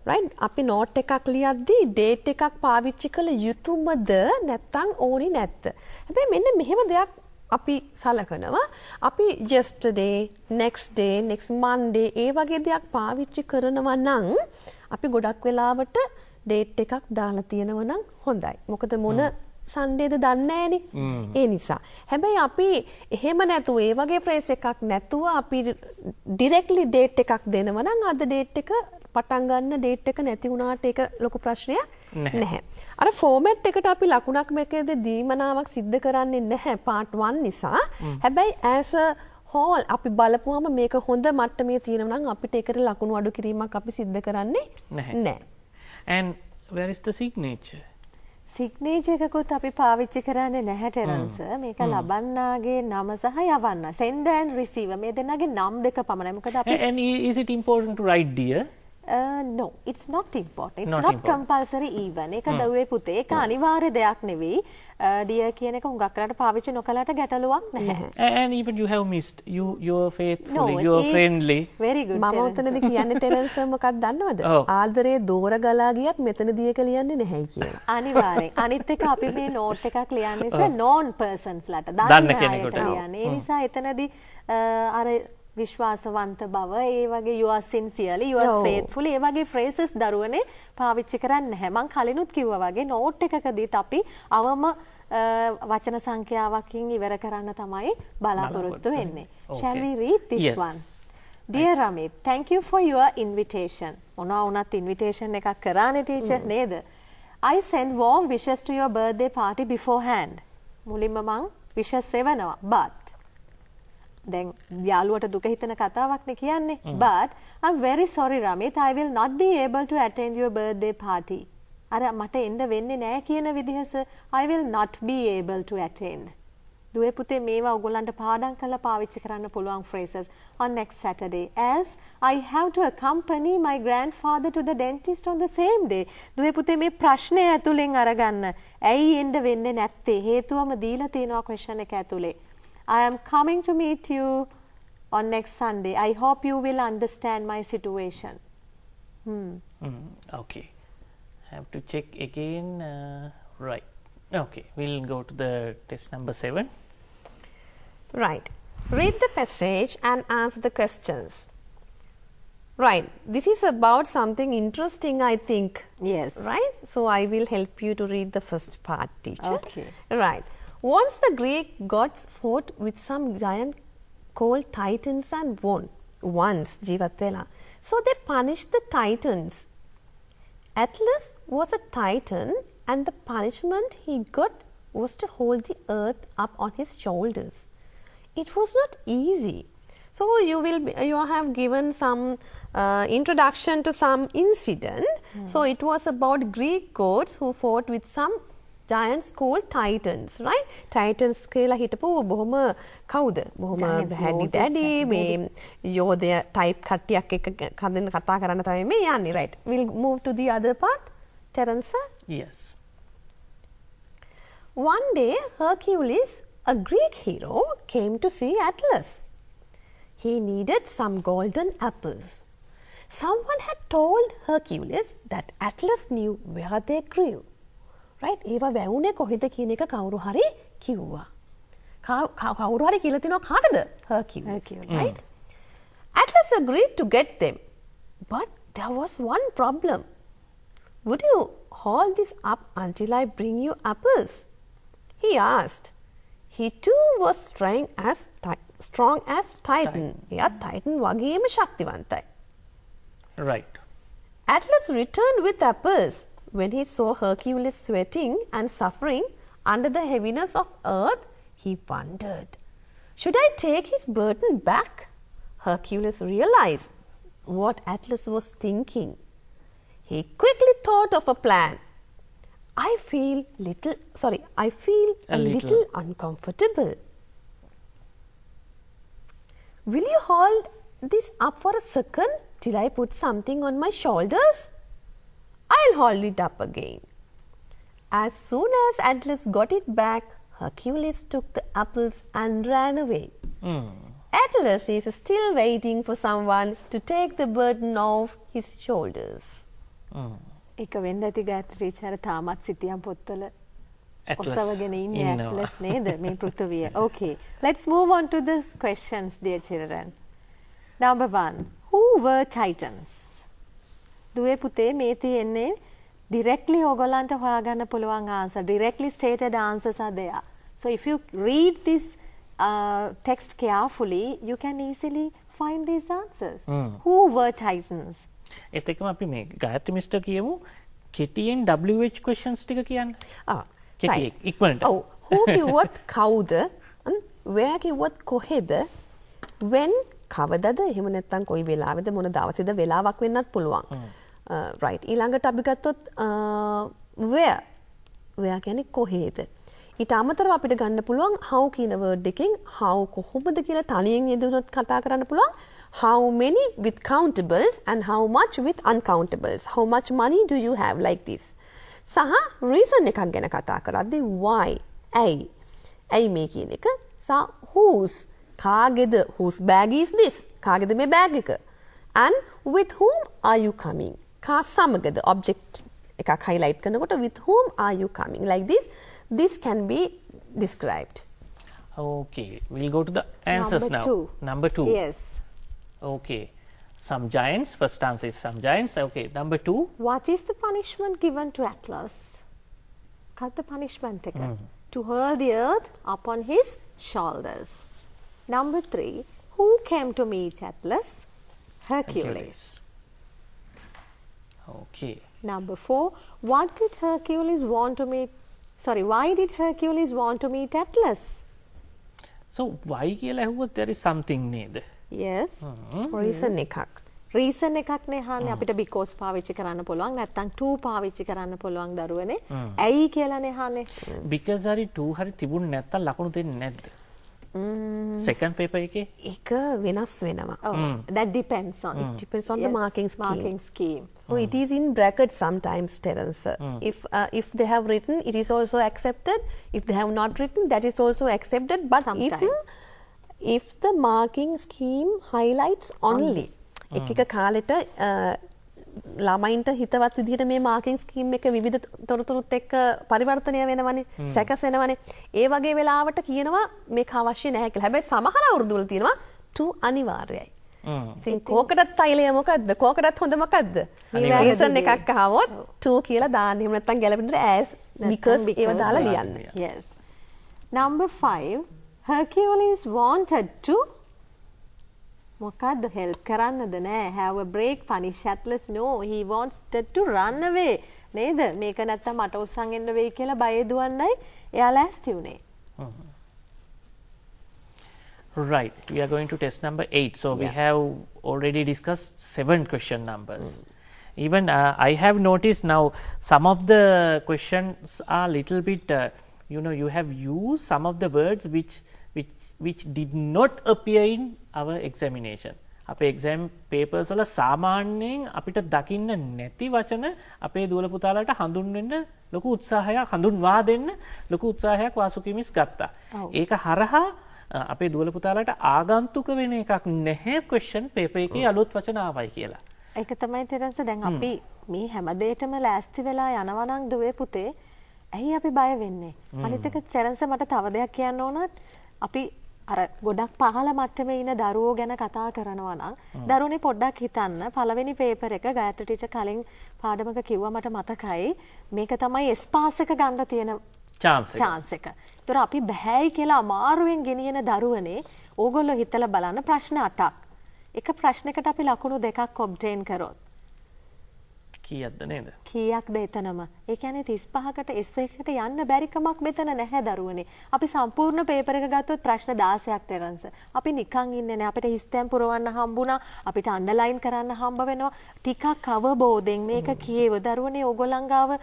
Right? අපි note එකක් ලියද්දී date එකක් පාවිච්චි කළ යුතුමද නැත්නම් ඕනි නැත්ද? හැබැයි මෙන්න මෙහෙම දෙයක් අපි සලකනවා. අපි yesterday, next day, next Monday ඒ වගේ දෙයක් පාවිච්චි කරනවා නම් අපි ගොඩක් වෙලාවට date එකක් දාලා තියෙනවා නම් හොඳයි. මොකද මොන සන්ඩේද දන්නේ නැහනේ. ඒ නිසා. හැබැයි අපි එහෙම නැතුව ඒ වගේ phrase එකක් නැතුව අපි directly date එකක් දෙනවා නම් අද date එක පටන් ගන්න date එක නැති වුණාට ඒක ලොකු ප්‍රශ්නයක් නැහැ. අර format එකට අපි ලකුණක් මේකේදී දීමනාවක් සිද්ධ කරන්නේ නැහැ part 1 නිසා. හැබැයි as a හෝල් අපි බලපුවම මේක හොඳ මට්ටමේ තියෙනවා නම් අපිට ඒකට ලකුණු අඩු කිරීමක් අපි සිද්ධ කරන්නේ නැහැ. And where is the signature? Signature එකකුත් අපි පාවිච්චි කරන්නේ නැහැ ටෙරන්ස්. මේක ලබන්නාගේ නම සහ යවන්න. send and receive මේ දෙන්නගේ නම් දෙක පමණයි. මොකද අපි And is it important to write dear? No, it's not important. It's not compulsory even. ඒක දරුවේ පුතේ ඒක අනිවාර්ය දෙයක් නෙවෙයි. dear කියන එක හුඟක් කරලා පාවිච්චි නොකලට ගැටලුවක් නැහැ. And even you have missed. You're faithful, you're friendly. Very good. මම උතනදී කියන්නේ ටෙරන්ස් මොකක්ද දන්නවද? ආදරේ දෝර ගලා ගියත් මෙතනදී ඒක ලියන්නේ නැහැ කියලා. අනිවාර්යෙන්. අනිත් එක අපි මේ නෝට් එකක් ලියන්නේ non persons ලට. දන්න කෙනෙකුට ලියන්නේ. ඒ නිසා එතනදී අර විශ්වාසවන්ත බව ඒ වගේ you are sincerely you are faithful ඒ වගේ phrases දරුවනේ පාවිච්චි කරන්නේ නැහැ. මම කලිනුත් කිව්වා වගේ නෝට් එකකදීත් අපි අවම වචන සංඛ්‍යාවකින් ඉවර කරන්න තමයි බලාපොරොත්තු වෙන්නේ. Shall we read this one? Dear Amit, thank you for your invitation. මොනවා වුණත් invitation එකක් කරානේ teacher නේද? I send warm wishes to your birthday party beforehand. මුලින්ම මං wishes සෙවනවා. But දැන් යාළුවට දුක හිතන කතාවක් නේ කියන්නේ. But I'm very sorry Ramit, I will not be able to attend your birthday party. අර මට එන්න වෙන්නේ නැහැ කියන විදිහස I will not be able to attend. දුවේ පුතේ මේවා ඔයගොල්ලන්ට පාඩම් කරලා පාවිච්චි කරන්න පුළුවන් phrases on next Saturday as I have to accompany my grandfather to the dentist on the same day. දුවේ පුතේ මේ ප්‍රශ්නය ඇතුලෙන් අරගන්න. ඇයි එන්න වෙන්නේ නැත්තේ? හේතුවම දීලා තියෙනවා question එක ඇතුලේ. I am coming to meet you on next Sunday. I hope you will understand my situation. Okay. Have to check again. Right. Okay. We'll go to the test number 7. Right. Read the passage and answer the questions. Right. This is about something interesting, I think. Yes. Right? So I will help you to read the first part, teacher. Okay. Right. Once the Greek gods fought with some giant called Titans and won. Once, Jivatvela. So they punished the Titans. Atlas was a Titan and the punishment he got was to hold the earth up on his shoulders. It was not easy. So you have given some introduction to some incident. So it was about Greek gods who fought with some giants called Titans, right? Titans කියලා හිටපු බොහොම කවුද? බොහොම හැඩි දැඩි මේ යෝධය type කට්ටියක් එක්ක කතා කරන්න තමයි මේ යන්නේ, right? We'll move to the other part. Terence? Yes. One day Hercules, a Greek hero, came to see Atlas. He needed some golden apples. Someone had told Hercules that Atlas knew where they grew. Right? ඒවා වැවුනේ කොහෙද කියන එක කවුරු හරි කිව්වා. කවුරු හරි කියලා තිනවා කාටද? Hercules. Right? Atlas agreed to get them. But there was one problem. Would you hold this up until I bring you apples? He asked. He too was strong as Titan. එයා Titan වගේම ශක්තිවන්තයි. Right. Atlas returned with apples. When he saw Hercules sweating and suffering under the heaviness of earth, he wondered, should I take his burden back? Hercules realized what Atlas was thinking. He quickly thought of a plan. I feel a little uncomfortable. Will you hold this up for a second till I put something on my shoulders? I'll hold it up again. As soon as Atlas got it back, Hercules took the apples and ran away. Atlas is still waiting for someone to take the burden off his shoulders. ඒක වෙන්න ඇති ගාත්‍රි teacher තාමත් සිතියම් පොත්වල ඔසවගෙන ඉන්නේ Atlas නේද මේ පෘථිවිය. Okay, let's move on to the questions, dear children. Number 1. Who were Titans? දුවේ පුතේ මේ තියෙන්නේ directly ඔයගොල්ලන්ට හොයාගන්න පුළුවන් answer. Directly stated answers are there. So if you read this text carefully, you can easily find these answers. Who were Titans? ඒත් එක්කම අපි මේ ගායත්‍රි මිස්ටර් කියමු කෙටියෙන් WH questions ටික කියන්න. කෙටියෙන් ඉක්මනට. ඔව්. Who කිව්වොත් කවුද? Where කිව්වොත් කොහෙද? when කවදද එහෙම නැත්නම් කොයි වෙලාවෙද මොන දවසේද වෙලාවක් වෙන්නත් පුළුවන්. right ඊළඟට අපි ගත්තොත් where කියන්නේ කොහේද. ඊට අමතරව අපිට ගන්න පුළුවන් how කියන word එකෙන් how කොහොමද කියලා තනියෙන් යෙදුනොත් කතා කරන්න පුළුවන් how many with countables and how much with uncountables. How much money do you have like this. සහ reason එකක් ගැන කතා කරද්දී why ඇයි මේ කියන එක සහ whose කාගේද whose bag is this කාගේද මේ bag එක and with whom are you coming කා සමගද object එකක් highlight කරනකොට with whom are you coming like this can be described. Okay, we'll go to the answers now. Number 2. Yes. Okay, some giants. First answer is some giants. Okay, number 2. What is the punishment given to Atlas? Cut the punishment එක. To hurl the earth upon his shoulders. Number 3. Who came to meet Atlas? Hercules. Okay. Number 4. Why did Hercules want to meet Atlas? So why කියලා ඇහුවොත් there is something නේද? Yes. reason එකක්. Reason එකක් නේ හාන්නේ අපිට because පාවිච්චි කරන්න පුළුවන් නැත්නම් to පාවිච්චි කරන්න පුළුවන් දරුවනේ. ඇයි කියලානේ හාන්නේ. because හරි to හරි තිබුණ නැත්නම් ලකුණු දෙන්නේ නැද්ද? second paper එකේ ඒක වෙනස් වෙනවා. That depends on It depends on the marking scheme. So it is in brackets sometimes, Terence. If they have written, it is also accepted. If they have not written, that is also accepted. But if the marking scheme highlights only, එක කාලෙට ළමයින්ට හිතවත් විදිහට මේ මාකින් scheme එක විවිධ තොරතුරුත් එක්ක පරිවර්තනය වෙනවනේ සැකසෙනවනේ ඒ වගේ වෙලාවට කියනවා මේක අවශ්‍ය නැහැ කියලා. හැබැයි සමහර අවුරුදු වල තියෙනවා to අනිවාර්යයි. ඉතින් කෝකටත් තෛලය මොකද්ද? කෝකටත් හොඳ මොකද්ද? රීසන් එකක් අහවොත් to කියලා දාන්න. එහෙම නැත්නම් ගැලපෙන්නට as because ඒව දාලා ලියන්න. Yes. Number 5. Hercules wanted to මොකද්ද help කරන්නද නෑ have a break punish Atlas no he wanted to run away නේද මේක නැත්තම් මට උස්සන් එන්න වෙයි කියලා බය දුවන්නයි එයා ලෑස්ති උනේ. Right, we are going to test number 8. So we have already discussed 7 question numbers. Even I have noticed now some of the questions are little bit you have used some of the words which did not appear in our examination. අපේ exam papers වල සාමාන්‍යයෙන් අපිට දකින්න නැති වචන අපේ දුවල පුතාලට හඳුන්වන්න ලොකු උත්සාහයක් හඳුන්වා දෙන්න ලොකු උත්සාහයක් වාසුකිමිස් ගත්තා. ඒක හරහා අපේ දුවල පුතාලට ආගන්තුක වෙන එකක් නැහැ question paper එකේ අලුත් වචන ආවයි කියලා. ඒක තමයි තෙරන්ස දැන් අපි මේ හැම දෙයකම ලෑස්ති වෙලා යනවා නම් දුවේ පුතේ ඇයි අපි බය වෙන්නේ? අනිත් එක තෙරන්ස මට තව දෙයක් කියන්න ඕනත් අපි අර ගොඩක් පහළ මට්ටමේ ඉන්න දරුවෝ ගැන කතා කරනවා නම් දරුවනේ පොඩ්ඩක් හිතන්න පළවෙනි පේපර් එක ගායත්‍රි ටීචර් කලින් පාඩමක කිව්වා මට මතකයි මේක තමයි S පාස් එක ගන්න තියෙන chance එක. ඒතර අපි බෑයි කියලා අමාරුවෙන් ගෙනියන දරුවනේ ඕගොල්ලෝ හිතලා බලන්න ප්‍රශ්න 8ක්. එක ප්‍රශ්නයකට අපි ලකුණු 2ක් ඔබ්ටේන් කරොත් කීයක්ද නේද? කීයක්ද එතනම? ඒ කියන්නේ 35කට S1කට යන්න බැරි කමක් මෙතන නැහැ දරුවනේ. අපි සම්පූර්ණ පේපර් එක ගත්තොත් ප්‍රශ්න 16ක් ටෙරන්ස්. අපි නිකන් ඉන්නේ නැහැ. අපිට හිස්තැන් පුරවන්න හම්බුණා. අපිට අන්ඩර්ලයින් කරන්න හම්බ වෙනවා. ටිකක් අවබෝධයෙන් මේක කියව දරුවනේ ඕගොල්ලන් ගාව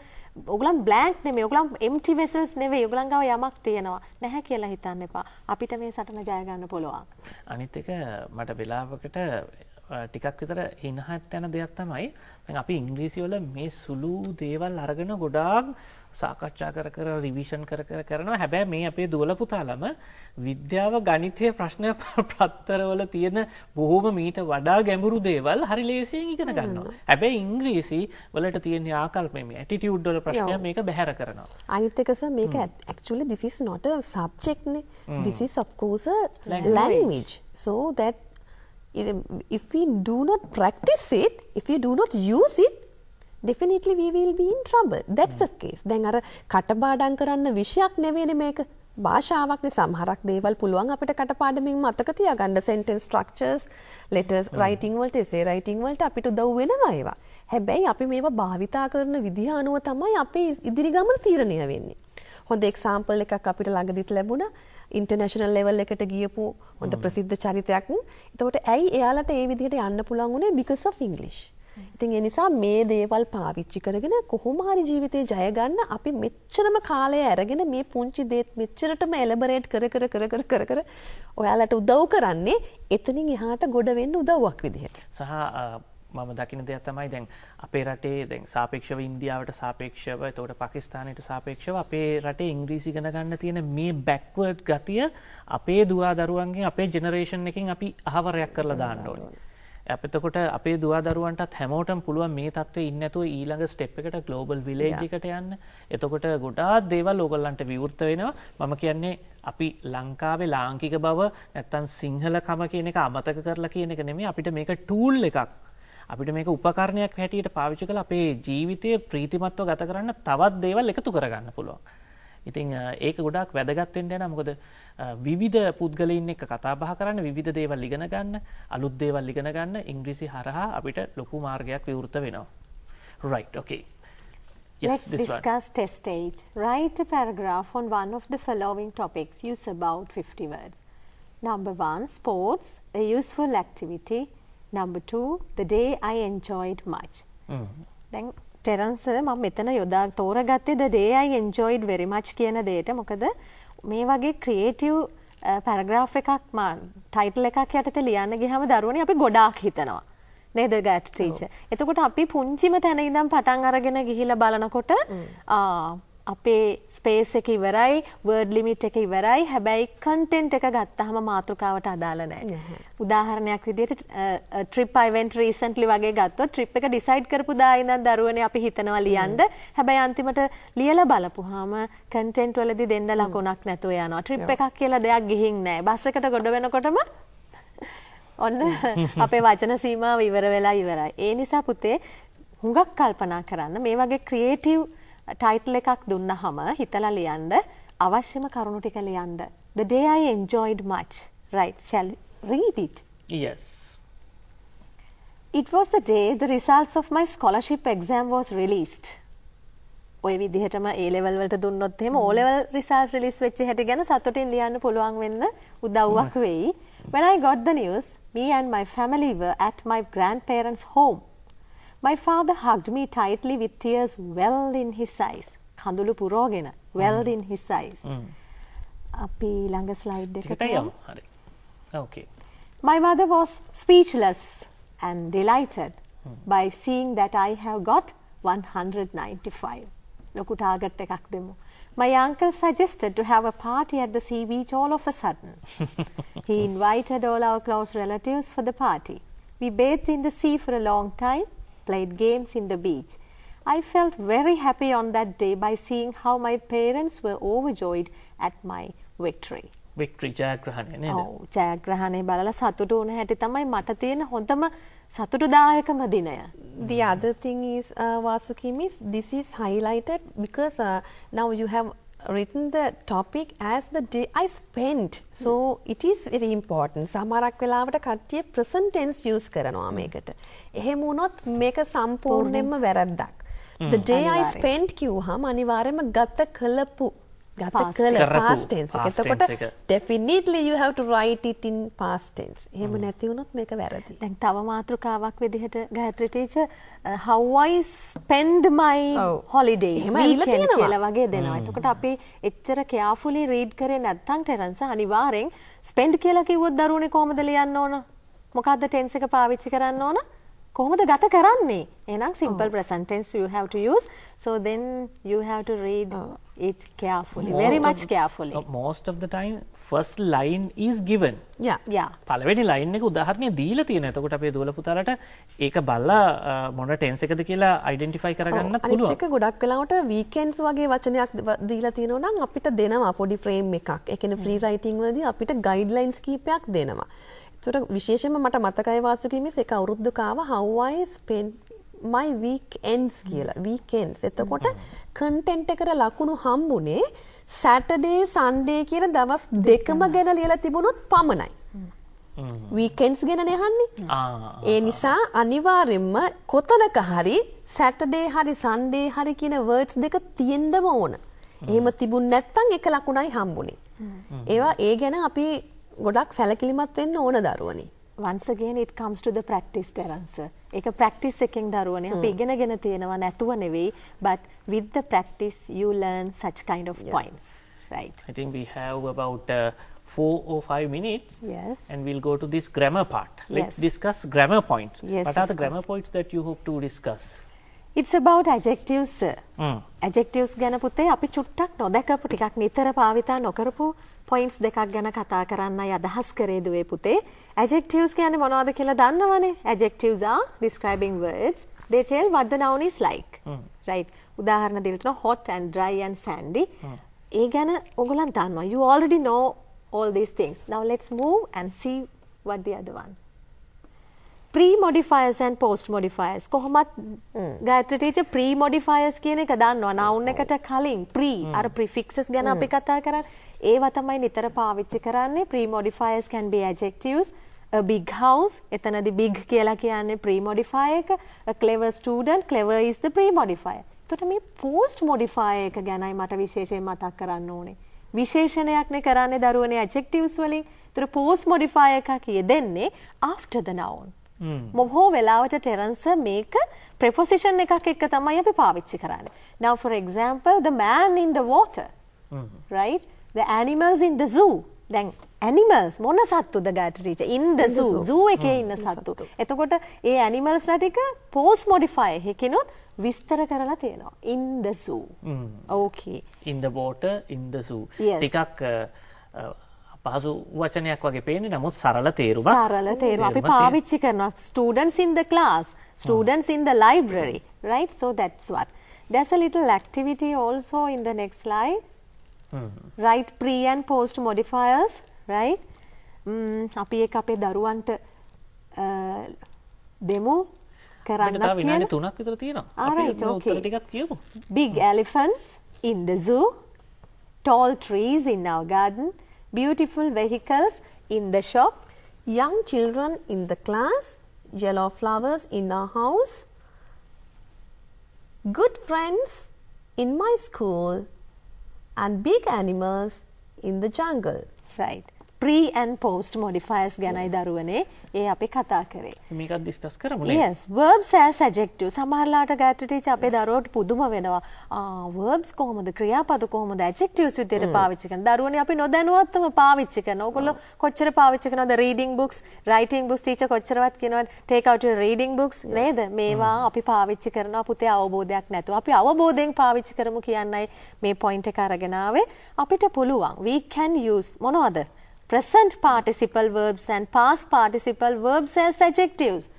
ඕගොල්ලන් බ්ලැන්ක් නෙමෙයි. ඕගොල්ලන් empty vessels නෙවෙයි. ඕගොල්ලන් ගාව යමක් තියෙනවා. නැහැ කියලා හිතන්න එපා. අපිට මේ සටන ජය ගන්න පුළුවන්. අනිත් එක මට වෙලාවකට ටිකක් විතර හිනහත් යන දෙයක් තමයි දැන් අපි ඉංග්‍රීසි වල මේ සුළු දේවල් අරගෙන ගොඩාක් සාකච්ඡා කර රිවිෂන් කරනවා. හැබැයි මේ අපේ දුවල පුතාලම විද්‍යාව ගණිතයේ ප්‍රශ්න පත්‍ර වල තියෙන බොහොම මීට වඩා ගැඹුරු දේවල් හරි ලේසියෙන් ඉගෙන ගන්නවා. හැබැයි ඉංග්‍රීසි වලට තියෙන ආකල්පය මේ ඇටිටියුඩ් වල ප්‍රශ්න මේක බැහැර කරනවා. අනිත් එක මේක actually this is not a subject නේ. This is of course a language. So that if we do not practice it, if we do not use it, definitely we will be in trouble. That's the case. දැන් අර කටපාඩම් කරන්න විෂයක් නෙවෙයිනේ මේක. භාෂාවක්නේ සමහරක් දේවල් පුළුවන් අපිට කටපාඩමින් මතක තියාගන්න sentence structures, letters writing වලට essay writing වලට අපිට උදව් වෙනවා ඒවා. හැබැයි අපි මේවා භාවිතා කරන විදිහ අනුව තමයි අපේ ඉදිරි ගමන තීරණය වෙන්නේ. හොඳ example එකක් අපිට ළඟදිත් ලැබුණා. ඉන්ටර්නැෂනල් ලෙවල් එකට ගියපු හොඳ ප්‍රසිද්ධ චරිතයක්. එතකොට ඇයි එයාලට ඒ විදිහට යන්න පුළුවන් උනේ? because of English. ඉතින් ඒ නිසා මේ දේවල් පාවිච්චි කරගෙන කොහොම හරි ජීවිතේ ජය ගන්න අපි මෙච්චරම කාලය අරගෙන මේ පුංචි දේත් මෙච්චරටම එලබරේට් කර ඔයාලට උදව් කරන්නේ එතනින් එහාට ගොඩ වෙන්න උදව්වක් විදිහට. සහ මම දකින දෙයක් තමයි දැන් අපේ රටේ දැන් සාපේක්ෂව ඉන්දියාවට සාපේක්ෂව එතකොට පාකිස්තානයට සාපේක්ෂව අපේ රටේ ඉංග්‍රීසි ඉගෙන ගන්න තියෙන මේ බෑක්වර්ඩ් ගතිය අපේ දුවා දරුවන්ගෙන් අපේ ජෙනරේෂන් එකකින් අපි අහවරයක් කරලා දාන්න ඕනේ. එතකොට අපේ දුවා දරුවන්ටත් හැමෝටම පුළුවන් මේ තත්ත්වයේ ඉන්නේ නැතුව ඊළඟ ස්ටෙප් එකට ග්ලෝබල් විලේජ් එකට යන්න. එතකොට ගොඩාක් දේවල් ඕගොල්ලන්ට විවෘත වෙනවා. මම කියන්නේ අපි ලංකාවේ ලාංකික බව නැත්තම් සිංහලකම කියන එක අමතක කරලා කියන එක නෙමෙයි අපිට මේක ටූල් එකක්. අපිට මේක උපකරණයක් හැටියට පාවිච්චි කරලා අපේ ජීවිතය ප්‍රීතිමත්ව ගත කරන්න තවත් දේවල් එකතු කරගන්න පුළුවන්. ඉතින් ඒක ගොඩාක් වැදගත් වෙන්න යනවා. මොකද විවිධ පුද්ගලයින් එක්ක කතා බහ කරන්න, විවිධ දේවල් ඉගෙන ගන්න, අලුත් දේවල් ඉගෙන ගන්න ඉංග්‍රීසි හරහා අපිට ලොකු මාර්ගයක් විවෘත වෙනවා. Right, okay. Yes, Let's discuss test 8. Write a paragraph on one of the following topics. Use about 50 words. Number 1, sports, a useful activity. Number 2, the day I enjoyed much. දැන් ටෙරන්ස් මම මෙතන යොදා තෝරගත්තේ the day I enjoyed very much කියන දෙයට. මොකද මේ වගේ creative paragraph එකක් ටයිටල් එකක් යටතේ ලියන්න ගියාම දරුවනේ අපි ගොඩාක් හිතනවා. නේද ගෑට් ටීචර්? එතකොට අපි පුංචිම තැන ඉඳන් පටන් අරගෙන ගිහිල්ලා බලනකොට අපේ ස්පේස් එක ඉවරයි, වර්ඩ් ලිමිට් එක ඉවරයි. හැබැයි කන්ටෙන්ට් එක ගත්තාම මාතෘකාවට අදාළ නැහැ. උදාහරණයක් විදිහට trip I went recently වගේ ගත්තොත් trip එක decide කරපු දා ඉඳන් දරුවනේ අපි හිතනවා ලියන්න. හැබැයි අන්තිමට ලියලා බලපුවාම කන්ටෙන්ට් වලදී දෙන්න ලකුණක් නැතුව යනවා. trip එකක් කියලා දෙයක් ගිහින් නැහැ. බස් එකට ගොඩ වෙනකොටම ඔන්න අපේ වචන සීමාව ඉවර වෙලා ඉවරයි. ඒ නිසා පුතේ හුඟක් කල්පනා කරන්න මේ වගේ ක්‍රියේටිව් ටයිටල් එකක් දුන්නහම හිතලා ලියන්න අවශ්‍යම කරුණු ටික ලියන්න. The day I enjoyed much. Right, shall we read it? Yes. It was the day the results of my scholarship exam was released. ඔය විදිහටම A level වලට දුන්නොත් එහෙම O level results release වෙච්ච හැටි ගැන සතුටින් ලියන්න පුළුවන් වෙන්න උදව්වක් වෙයි. When I got the news, me and my family were at my grandparents' home. My father hugged me tightly with tears welled in his eyes. කඳුළු පුරෝගෙන welled in his eyes. අපි ළඟ slide එකට යමු. හරි. Okay. My mother was speechless and delighted by seeing that I have got 195. ලොකු target එකක් දෙමු. My uncle suggested to have a party at the sea beach all of a sudden. He invited all our close relatives for the party. We bathed in the sea for a long time, played games in the beach. I felt very happy on that day by seeing how my parents were overjoyed at my victory. Victory ජයග්‍රහණය නේද? ඔව් ජයග්‍රහණය බලලා සතුටු වුණ හැටි තමයි මට තියෙන හොඳම සතුටුදායකම දිනය. The other thing is, Vasuki miss, this is highlighted because now you have written the topic as the day I spent. So it is very important. සමහරක් වෙලාවට කට්ටිය present tense use කරනවා මේකට. එහෙම වුණොත් මේක සම්පූර්ණයෙන්ම වැරද්දක්. The day I spent කිව්වහම අනිවාර්යයෙන්ම ගත කළපු past tense එක. එතකොට definitely you have to write it in past tense. එහෙම නැති වුණොත් මේක වැරදි. දැන් තව මාතෘකාවක් විදිහට Gayathri teacher how I spend my holidays weekend කියලා වගේ දෙනවා. එතකොට අපි එච්චර carefully read කරේ නැත්නම් ටෙරන්ස් අනිවාර්යෙන් spend කියලා කිව්වොත් දරුවනේ කොහොමද ලියන්න ඕන? මොකද්ද tense එක පාවිච්චි කරන්න ඕන? කොහොමද ගත කරන්නේ? එහෙනම් simple present tense you have to use. So then you have to read it carefully, very much carefully. Most of the time first line is given. Yeah. පළවෙනි line එක උදාහරණයක් දීලා තියෙනවා. එතකොට අපේ දුවල පුතාලට ඒක බලලා මොන tense එකද කියලා identify කරගන්නත් පුළුවන්. අනිත් එක ගොඩක් වෙලාවට weekends වගේ වචනයක් දීලා තියෙනවා නම් අපිට දෙනවා පොඩි frame එකක්. ඒ කියන්නේ free writing වලදී අපිට guidelines කීපයක් දෙනවා. ඒකට විශේෂයෙන්ම මට මතකයි වාසුකී මිස් එක අවුරුද්දක ආව how I spend my weekends කියලා. weekends. එතකොට content එකට ලකුණු හම්බුනේ Saturday Sunday කියන දවස් දෙකම ගැන ලියලා තිබුණොත් පමණයි. weekends ගැනනේ අහන්නේ. ඒ නිසා අනිවාර්යෙන්ම කොතනක හරි Saturday හරි Sunday හරි කියන words දෙක තියෙන්නම ඕන. එහෙම තිබුණ නැත්නම් එක ලකුණයි හම්බුනේ. ඒවා ඒ ගැන අපි ගොඩක් සැලකිලිමත් වෙන්න ඕන දරුවනේ. Once again it comes to the practice Terence. ඒක practice එකෙන් දරුවනේ අපි ඉගෙනගෙන තියෙනවා නැතුව නෙවෙයි, but with the practice you learn such kind of points, right? I think we have about 4 or 5 minutes. Yes. And we'll go to this grammar part. Let's Yes. discuss grammar points. Yes, What are of the grammar points that you hope to discuss? It's about adjectives, sir. Adjectives ගැන පුතේ අපි චුට්ටක් නොදකපු ටිකක් නිතර භාවිතා නොකරපු points දෙකක් ගැන කතා කරන්නයි අදහස් කරේ දුවේ පුතේ. Adjectives කියන්නේ මොනවද කියලා දන්නවනේ. Adjectives are describing words. They tell what the noun is like. Right. උදාහරණ දෙන්න තියෙනවා hot and dry and sandy. ඒ ගැන ඔයගොල්ලන් දන්නවා. You already know all these things. Now let's move and see what the other one. Pre-modifiers and post-modifiers. කොහොමත් Gayathri teacher pre-modifiers කියන එක දන්නවා. noun එකට කලින් pre අර prefixes ගැන අපි කතා කරන්නේ. ඒවා තමයි නිතර පාවිච්චි කරන්නේ. Pre-modifiers can be adjectives. A big house. එතනදී big කියලා කියන්නේ pre-modifier එක. A clever student. Clever is the pre-modifier. එතකොට මේ post-modifier එක ගැනයි මට විශේෂයෙන් මතක් කරන්න ඕනේ. විශේෂණයක් නේ කරන්නේ දරුවනේ adjectives වලින්. එතකොට post-modifier එකක් යෙදෙන්නේ after the noun. මොහො වෙලාවට ටෙරන්ස් මේක preposition එකක් එක්ක තමයි අපි පාවිච්චි කරන්නේ. Now for example, the man in the water. Right? The animals in the zoo. දැන් animals මොන සත්තුද Gayathri teacher? In the zoo. zoo එකේ ඉන්න සත්තු. එතකොට ඒ animals ලා ටික post modifier එකකිනුත් විස්තර කරලා තියෙනවා. In the zoo. Okay. In the water, in the zoo. Yes. ටිකක් පහසු වචනයක් වගේ පේන්නේ නමුත් සරල තේරුමක්. සරල තේරුම අපි පාවිච්චි කරනවා. Students in the class, students in the library, right? So that's what. There's a little activity also in the next slide. Write pre and post modifiers, right? අපි ඒක අපේ දරුවන්ට දෙමු කරන්න තව විනාඩි කියලා. 3ක් විතර තියෙනවා. Alright, අපි okay. උත්තර ටිකක් කියමු. Big elephants in the zoo, tall trees in our garden, beautiful vehicles in the shop, young children in the class, yellow flowers in our house, good friends in my school, and big animals in the jungle. right? Pre and post modifiers ගැනයි දරුවනේ ඒ අපි කතා කරේ. මේකත් discuss කරමු නේ. Yes, verbs as adjectives. සමහරලාට Gayathri teacher අපේ දරුවෝට පුදුම වෙනවා. verbs කොහොමද ක්‍රියාපද කොහොමද adjectives විදිහට පාවිච්චි කරන්නේ? දරුවනේ අපි නොදැනුවත්වම පාවිච්චි කරනවා. ඔයගොල්ලෝ කොච්චර පාවිච්චි කරනවද reading books, writing books teacher කොච්චරවත් කියනවද? take out your reading books නේද? මේවා අපි පාවිච්චි කරනවා පුතේ අවබෝධයක් නැතුව. අපි අවබෝධයෙන් පාවිච්චි කරමු කියන්නයි මේ point එක අරගෙන ආවේ. අපිට පුළුවන්. We can use මොනවද? Present participle verbs and past participle verbs as adjectives.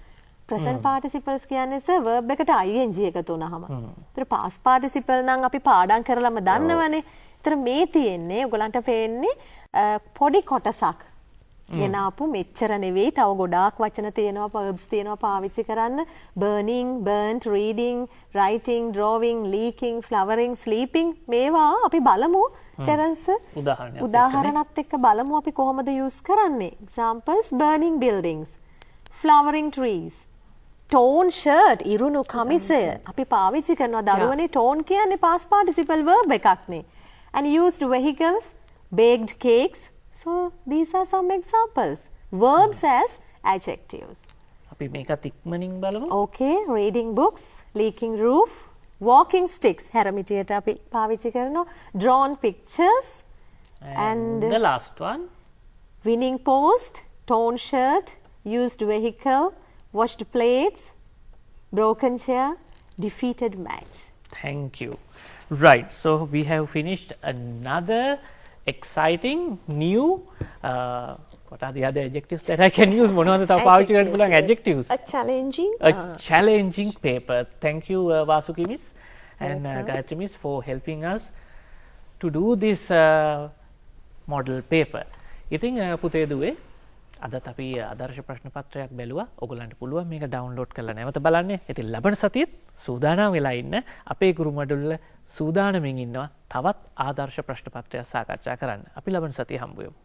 Present participles කියන්නේ සර් verb එකට ing එකතු වුනහම. ඒතර past participle නම් අපි පාඩම් කරලම දන්නවනේ. ඒතර මේ තියෙන්නේ ඔයගලන්ට පේන්නේ පොඩි කොටසක්. ගෙනාපු මෙච්චර නෙවෙයි තව ගොඩාක් වචන තියෙනවා verbs තියෙනවා පාවිච්චි කරන්න. burning, burnt, reading, writing, drawing, leaking, flowering, sleeping මේවා අපි බලමු. ටෙරන්ස් උදාහරණත් එක්ක බලමු අපි කොහොමද use කරන්නේ. Examples: burning buildings, flowering trees, torn shirt ඉරුණු කමිසය අපි පාවිච්චි කරනවා දරුවනේ. torn කියන්නේ past participle verb එකක් නේ. and used vehicles, baked cakes. So these are some examples. Verbs as adjectives. අපි මේකත් ඉක්මනින් බලමු. Okay, reading books, leaking roof, walking sticks හැරමිටියට අපි පාවිච්චි කරනවා. drawn pictures and the last one, winning post, torn shirt, used vehicle, washed plates, broken chair, defeated match. Thank you. Right, so we have finished another exciting new what are the other adjectives that I can use? මොනවද තව පාවිච්චි කරන්න පුළුවන් adjectives? A challenging challenging paper. Thank you Vasuki miss and Gayatri miss for helping us to do this model paper. ඉතින් පුතේ දුවේ අදත් අපි ආදර්ශ ප්‍රශ්න පත්‍රයක් බැලුවා. ඔයගොල්ලන්ට පුළුවන් මේක ඩවුන්ලෝඩ් කරලා නැවත බලන්න. ඉතින් ලබන සතියේත් සූදානම් වෙලා ඉන්න. අපේ ගුරු මඩුල්ල සූදානමින් ඉන්නවා තවත් ආදර්ශ ප්‍රශ්න පත්‍රයක් සාකච්ඡා කරන්න. අපි ලබන සතියේ හම්බ වෙමු.